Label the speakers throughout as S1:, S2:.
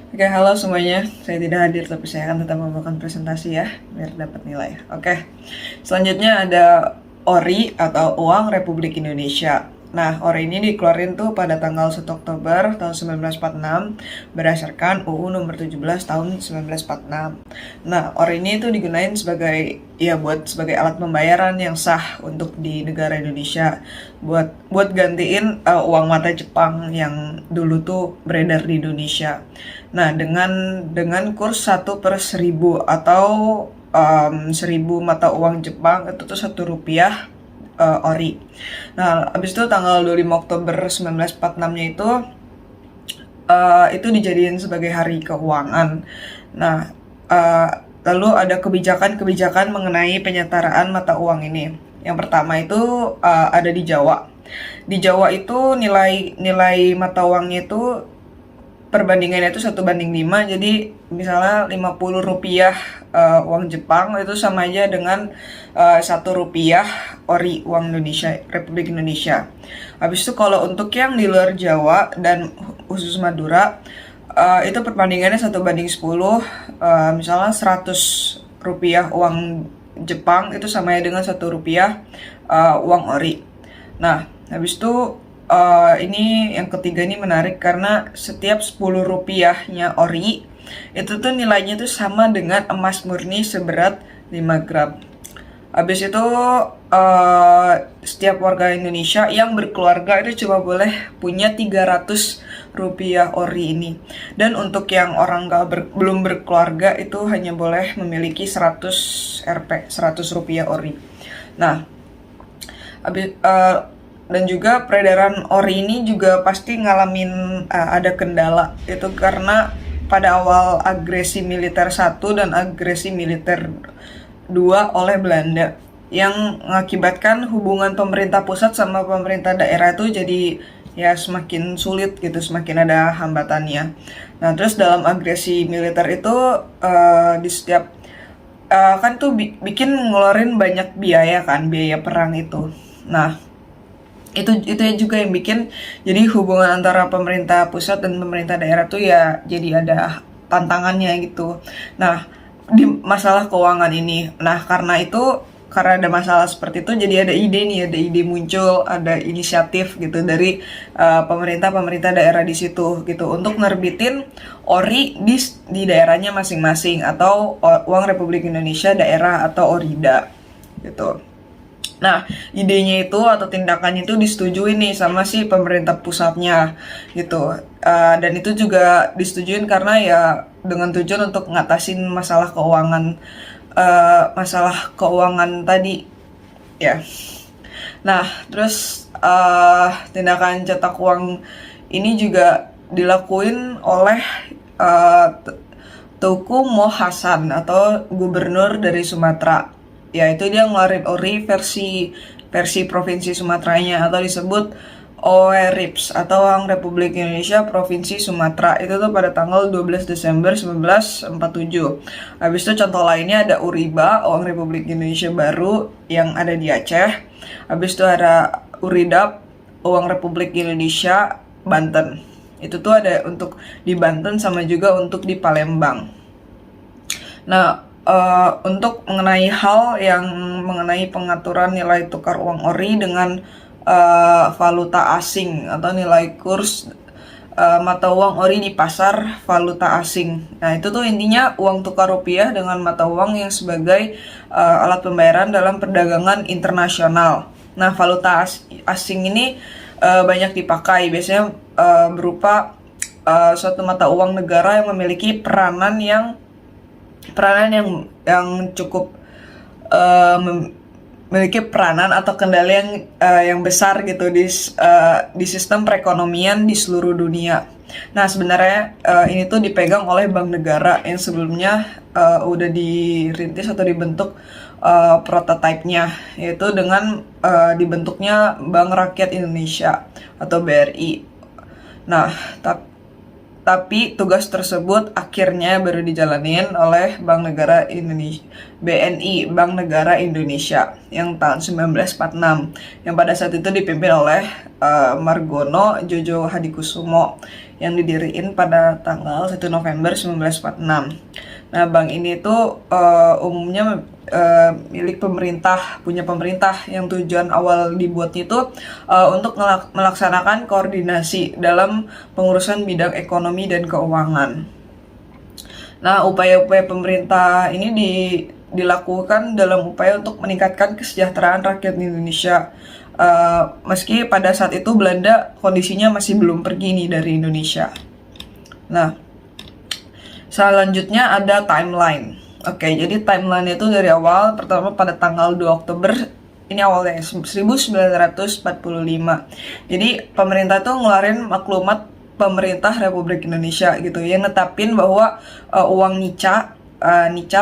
S1: Oke, halo semuanya. Saya tidak hadir, tapi saya akan tetap membawakan presentasi ya, biar dapat nilai. Oke, selanjutnya ada ORI atau Uang Republik Indonesia. Nah, ORI ini dikeluarin tuh pada tanggal 1 Oktober tahun 1946 berdasarkan UU nomor 17 tahun 1946. Nah, ORI ini tuh digunain sebagai buat sebagai alat pembayaran yang sah untuk di negara Indonesia buat gantiin uang mata Jepang yang dulu tuh beredar di Indonesia. Nah, dengan kurs 1/1000 atau 1000 mata uang Jepang itu tuh Rp1 ori. Nah, habis itu tanggal 25 Oktober 1946-nya itu dijadiin sebagai hari keuangan. Nah, uh, lalu ada kebijakan-kebijakan mengenai penyetaraan mata uang ini. Yang pertama itu ada di Jawa. Di Jawa itu nilai mata uangnya itu perbandingannya itu 1/5. Jadi misalnya Rp50 uang Jepang itu sama aja dengan Rp1 ori uang Indonesia, Republik Indonesia. Habis itu kalau untuk yang di luar Jawa dan khusus Madura, itu perbandingannya 1/10. Misalnya Rp100 uang Jepang itu sama aja dengan Rp1 uang ori. Nah, habis itu ini yang ketiga ini menarik karena setiap Rp10-nya ori itu tuh nilainya tuh sama dengan emas murni seberat 5 gram. Habis itu setiap warga Indonesia yang berkeluarga itu cuma boleh punya Rp300 ori ini. Dan untuk yang orang belum berkeluarga itu hanya boleh memiliki 100 Rp, Rp100 ori. Nah, habis dan juga peredaran ori ini juga pasti ngalamin ada kendala itu karena pada awal agresi militer 1 dan agresi militer 2 oleh Belanda yang mengakibatkan hubungan pemerintah pusat sama pemerintah daerah itu jadi ya semakin sulit gitu, semakin ada hambatannya. Nah, terus dalam agresi militer itu di setiap kan tuh bikin ngeluarin banyak biaya kan, biaya perang itu. Nah, itu juga yang bikin jadi hubungan antara pemerintah pusat dan pemerintah daerah tuh ya jadi ada tantangannya gitu. Nah, di masalah keuangan ini, nah karena ada masalah seperti itu jadi ada ide muncul, ada inisiatif gitu dari pemerintah daerah di situ gitu untuk nerbitin ori di daerahnya masing-masing atau uang Republik Indonesia daerah atau ORIDA gitu. Nah, idenya itu atau tindakannya itu disetujui nih sama si pemerintah pusatnya gitu. Dan itu juga disetujuin karena ya dengan tujuan untuk ngatasin masalah keuangan tadi ya. Nah, terus tindakan cetak uang ini juga dilakuin oleh uh, Teuku Mohasan atau gubernur dari Sumatera. Ya, itu dia ngeluarin ori versi provinsi Sumateranya atau disebut OERIPS atau Uang Republik Indonesia Provinsi Sumatera. Itu tuh pada tanggal 12 Desember 1947. Habis itu contoh lainnya ada URIBA, Uang Republik Indonesia Baru yang ada di Aceh. Habis itu ada URIDAP, Uang Republik Indonesia Banten. Itu tuh ada untuk di Banten sama juga untuk di Palembang. Nah, untuk mengenai hal yang mengenai pengaturan nilai tukar uang ori dengan valuta asing atau nilai kurs mata uang ori di pasar valuta asing. Nah, itu tuh intinya uang tukar rupiah dengan mata uang yang sebagai alat pembayaran dalam perdagangan internasional. Nah, valuta asing ini banyak dipakai, biasanya berupa suatu mata uang negara yang memiliki peranan yang cukup memiliki peranan atau kendali yang besar gitu di sistem perekonomian di seluruh dunia. Nah, sebenarnya ini tuh dipegang oleh bank negara yang sebelumnya udah dirintis atau dibentuk prototipenya, yaitu dengan dibentuknya Bank Rakyat Indonesia atau BRI. Nah, tapi tugas tersebut akhirnya baru dijalanin oleh Bank Negara Indonesia, BNI, Bank Negara Indonesia yang tahun 1946 yang pada saat itu dipimpin oleh Margono Jojo Hadikusumo yang didiriin pada tanggal 1 November 1946. Nah, bank ini tuh umumnya milik pemerintah, punya pemerintah, yang tujuan awal dibuatnya itu untuk melaksanakan koordinasi dalam pengurusan bidang ekonomi dan keuangan. Nah, upaya-upaya pemerintah ini dilakukan dalam upaya untuk meningkatkan kesejahteraan rakyat Indonesia. Meski pada saat itu Belanda kondisinya masih belum pergi nih dari Indonesia. Nah, selanjutnya ada timeline. Oke, jadi timeline itu dari awal, pertama pada tanggal 2 Oktober, ini awalnya 1945. Jadi pemerintah tuh ngeluarin maklumat pemerintah Republik Indonesia gitu, yang netapin bahwa uang nica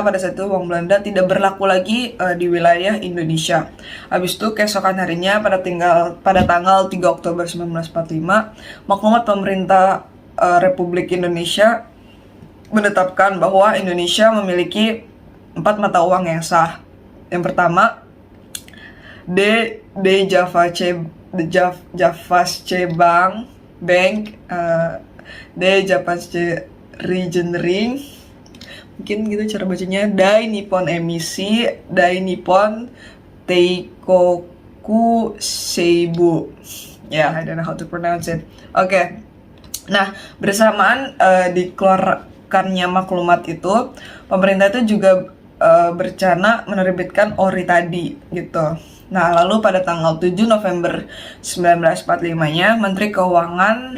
S1: pada saat itu uang Belanda tidak berlaku lagi di wilayah Indonesia. Habis itu keesokan harinya pada tanggal 3 Oktober 1945, maklumat pemerintah Republik Indonesia menetapkan bahwa Indonesia memiliki 4 mata uang yang sah. Yang pertama, Javasche Bank, D Javasche Regenering, mungkin gitu cara bacanya, Dai Nippon Emisi, Dai Nippon Teikoku Seibu. Ya, I don't know how to pronounce it. Oke. Nah, bersamaan dikeluarkannya maklumat itu, pemerintah itu juga berencana menerbitkan ORI tadi gitu. Nah, lalu pada tanggal 7 November 1945-nya, Menteri Keuangan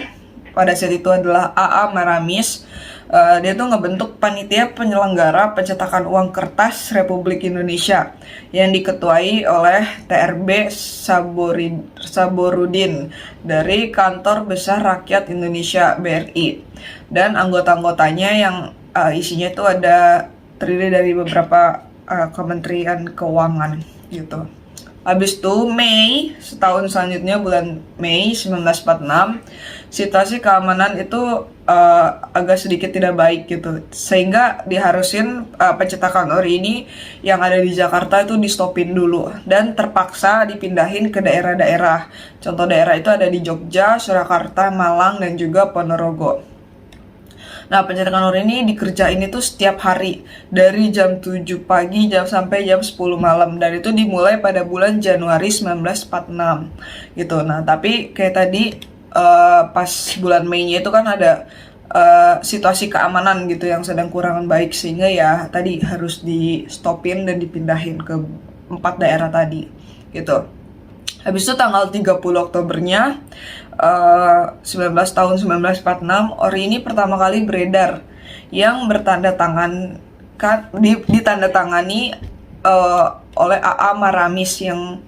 S1: pada saat itu adalah A.A. Maramis. Dia tuh ngebentuk panitia penyelenggara pencetakan uang kertas Republik Indonesia yang diketuai oleh TRB Saborudin dari Kantor Besar Rakyat Indonesia BRI, dan anggota-anggotanya yang isinya itu terdiri dari beberapa kementerian keuangan gitu. Habis itu Mei, setahun selanjutnya bulan Mei 1946, situasi keamanan itu agak sedikit tidak baik gitu, sehingga diharusin pencetakan ORI ini yang ada di Jakarta itu di-stopin dulu dan terpaksa dipindahin ke daerah-daerah. Contoh daerah itu ada di Jogja, Surakarta, Malang, dan juga Ponorogo. Nah, pencetakan ORI ini dikerjain itu setiap hari dari jam 7 pagi sampai jam 10 malam, dan itu dimulai pada bulan Januari 1946 gitu. Nah, tapi kayak tadi pas bulan Mei-nya itu kan ada situasi keamanan gitu yang sedang kurang baik, sehingga ya tadi harus di stopin dan dipindahin ke 4 daerah tadi gitu. Habis itu tanggal 30 Oktobernya 1946, ORI ini pertama kali beredar, yang ditandatangani oleh A.A. Maramis yang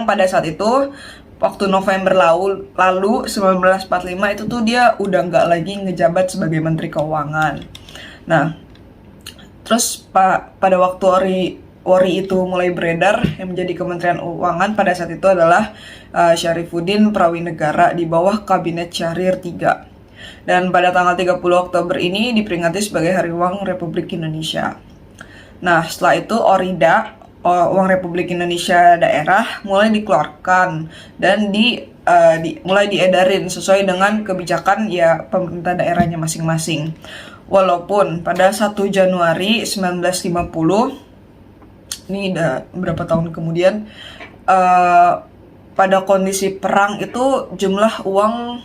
S1: pada saat itu waktu November lalu 1945 itu tuh dia udah nggak lagi ngejabat sebagai Menteri Keuangan. Nah, terus pada waktu ORI itu mulai beredar, yang menjadi Kementerian Keuangan pada saat itu adalah Syarifuddin Prawinegara di bawah Kabinet Syahrir III. Dan pada tanggal 30 Oktober ini diperingati sebagai Hari Uang Republik Indonesia. Nah, setelah itu ORIDA, Uang Republik Indonesia Daerah, mulai dikeluarkan dan mulai diedarin sesuai dengan kebijakan ya pemerintah daerahnya masing-masing. Walaupun pada 1 Januari 1950, ini udah beberapa tahun kemudian, pada kondisi perang itu jumlah uang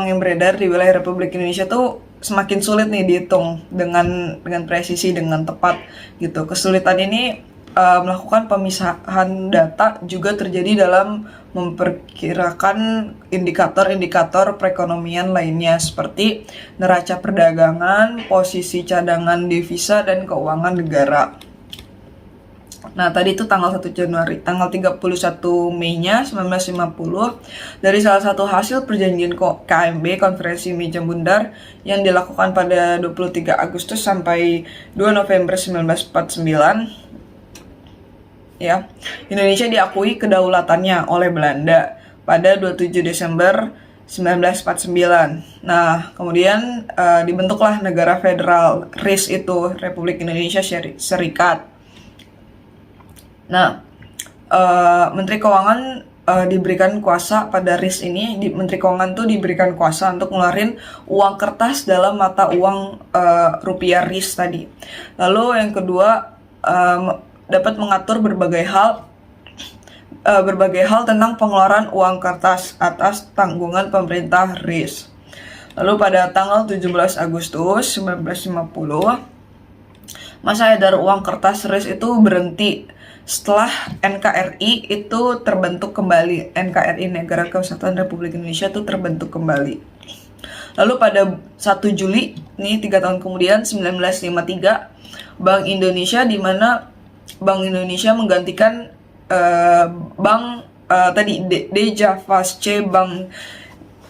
S1: yang beredar di wilayah Republik Indonesia tuh semakin sulit nih dihitung dengan presisi, dengan tepat gitu. Kesulitan ini melakukan pemisahan data juga terjadi dalam memperkirakan indikator-indikator perekonomian lainnya seperti neraca perdagangan, posisi cadangan devisa, dan keuangan negara. Nah, tadi itu tanggal 1 Januari, tanggal 31 Mei-nya 1950, dari salah satu hasil perjanjian KMB, Konferensi Meja Bundar, yang dilakukan pada 23 Agustus sampai 2 November 1949, ya, Indonesia diakui kedaulatannya oleh Belanda pada 27 Desember 1949. Nah, kemudian dibentuklah negara federal RIS itu, Republik Indonesia Serikat. Nah, Menteri Keuangan diberikan kuasa pada RIS ini, Menteri Keuangan tuh diberikan kuasa untuk ngeluarin uang kertas dalam mata uang rupiah RIS tadi. Lalu yang kedua, dapat mengatur berbagai hal tentang pengeluaran uang kertas atas tanggungan pemerintah RIS. Lalu pada tanggal 17 Agustus 1950, masa edar uang kertas RIS itu berhenti setelah NKRI itu terbentuk kembali. NKRI, Negara Kesatuan Republik Indonesia, itu terbentuk kembali. Lalu pada 1 Juli, nih 3 tahun kemudian, 1953, Bank Indonesia, di mana Bank Indonesia menggantikan bank tadi DJavasC Bank.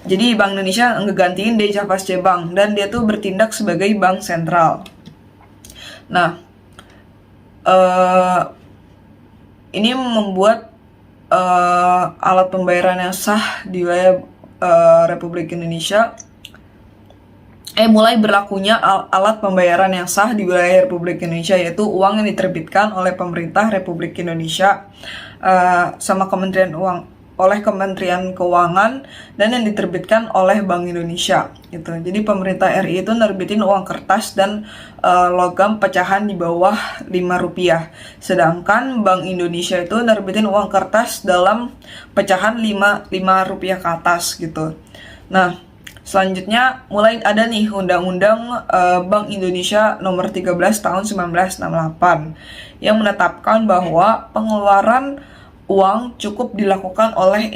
S1: Jadi Bank Indonesia ngegantiin DJavasC Bank, dan dia tuh bertindak sebagai bank sentral. Nah, ini membuat alat pembayaran yang sah di wilayah Republik Indonesia, mulai berlakunya alat pembayaran yang sah di wilayah Republik Indonesia, yaitu uang yang diterbitkan oleh pemerintah Republik Indonesia sama oleh Kementerian Keuangan, dan yang diterbitkan oleh Bank Indonesia gitu. Jadi pemerintah RI itu nerbitin uang kertas dan logam pecahan di bawah 5 rupiah. Sedangkan Bank Indonesia itu nerbitin uang kertas dalam pecahan 5 rupiah ke atas gitu. Nah, selanjutnya mulai ada nih Undang-Undang Bank Indonesia Nomor 13 Tahun 1968 yang menetapkan bahwa pengeluaran uang cukup dilakukan oleh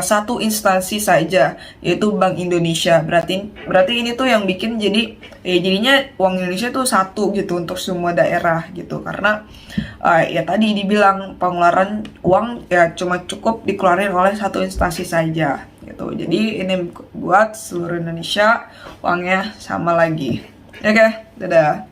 S1: satu instansi saja, yaitu Bank Indonesia. Berarti ini tuh yang bikin jadinya uang Indonesia tuh satu gitu untuk semua daerah gitu, karena ya tadi dibilang pengeluaran uang ya cuma cukup dikeluarin oleh satu instansi saja gitu. Jadi ini buat seluruh Indonesia uangnya sama lagi. Oke, dadah.